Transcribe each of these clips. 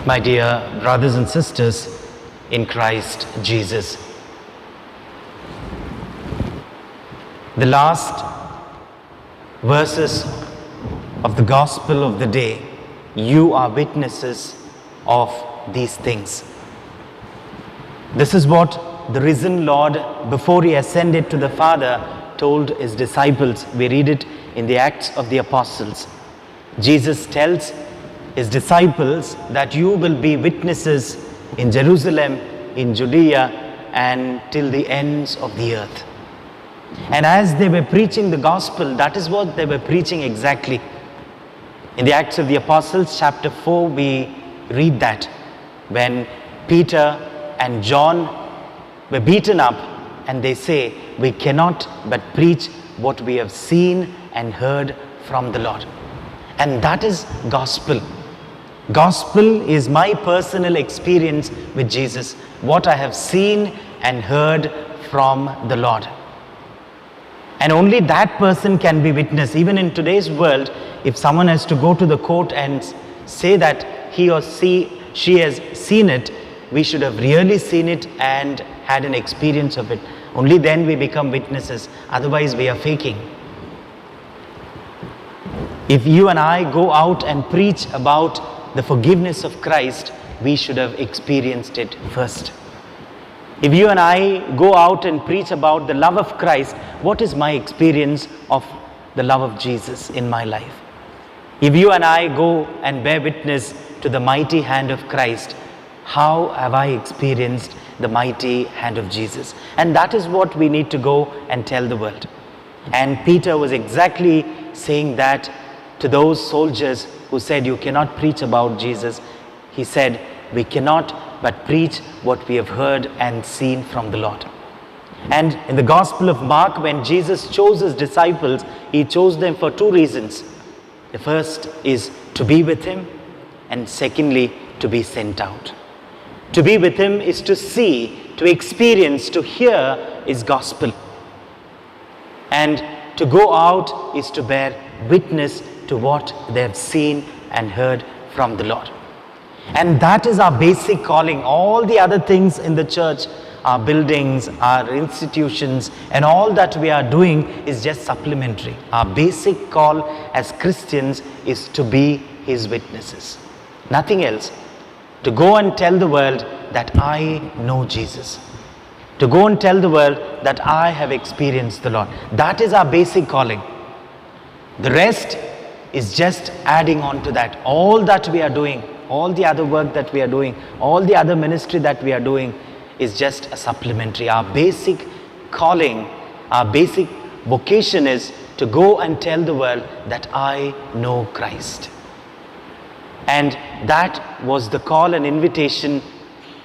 My dear brothers and sisters in Christ Jesus, the last verses of the gospel of the day, you are witnesses of these things. This is what the risen Lord, before he ascended to the Father, told his disciples. We read it in the Acts of the Apostles. Jesus tells his disciples that you will be witnesses in Jerusalem, in Judea, and till the ends of the earth. And as they were preaching the gospel, that is what they were preaching exactly. In the Acts of the Apostles, chapter 4, we read that when Peter and John were beaten up, and they say, we cannot but preach what we have seen and heard from the Lord. And that is gospel. Gospel is my personal experience with Jesus, what I have seen and heard from the Lord. And only that person can be witness. Even in today's world, if someone has to go to the court and say that he or she has seen it, we should have really seen it and had an experience of it. Only then we become witnesses. Otherwise we are faking. If you and I go out and preach about the forgiveness of Christ, we should have experienced it first. If you and I go out and preach about the love of Christ, what is my experience of the love of Jesus in my life? If you and I go and bear witness to the mighty hand of Christ, how have I experienced the mighty hand of Jesus? And that is what we need to go and tell the world. And Peter was exactly saying that to those soldiers who said, you cannot preach about Jesus. He said, we cannot but preach what we have heard and seen from the Lord. And in the Gospel of Mark, when Jesus chose his disciples, he chose them for two reasons. The first is to be with him, and secondly, to be sent out. To be with him is to see, to experience, to hear his gospel. And to go out is to bear witness to what they have seen and heard from the Lord. And that is our basic calling. All the other things in the church, our buildings, our institutions, and all that we are doing is just supplementary. Our basic call as Christians is to be his witnesses. Nothing else. To go and tell the world that I know Jesus. To go and tell the world that I have experienced the Lord. That is our basic calling. The rest is just adding on to that. All that we are doing, all the other work that we are doing, all the other ministry that we are doing is just a supplementary. Our basic calling, our basic vocation is to go and tell the world that I know Christ. And that was the call and invitation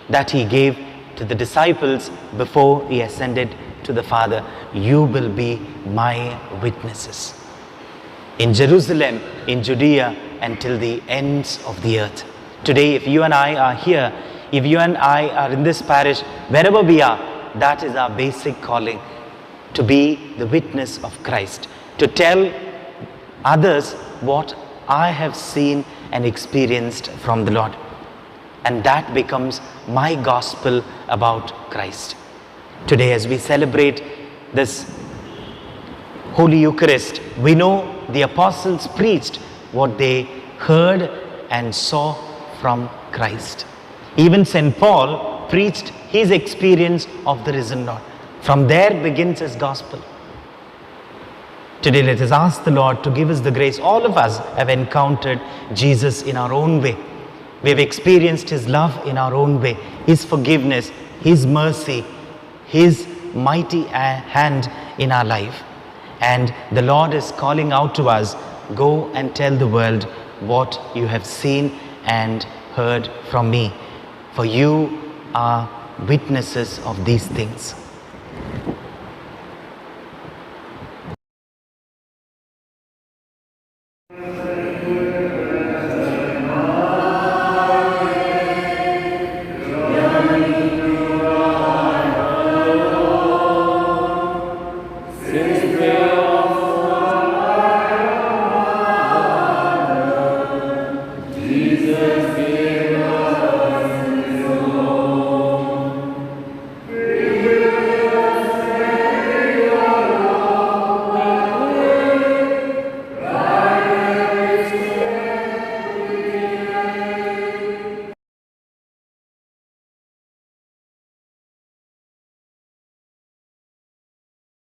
that he gave to the disciples before he ascended to the Father. You will be my witnesses in Jerusalem, in Judea, and till the ends of the earth. Today, if you and I are here, if you and I are in this parish, wherever we are, that is our basic calling, to be the witness of Christ, to tell others what I have seen and experienced from the Lord. And that becomes my gospel about Christ. Today, as we celebrate this Holy Eucharist, we know the apostles preached what they heard and saw from Christ. Even St. Paul preached his experience of the risen Lord. From there begins his gospel. Today, let us ask the Lord to give us the grace. All of us have encountered Jesus in our own way. We have experienced his love in our own way, his forgiveness, his mercy, his mighty hand in our life. And the Lord is calling out to us, go and tell the world what you have seen and heard from me. For you are witnesses of these things.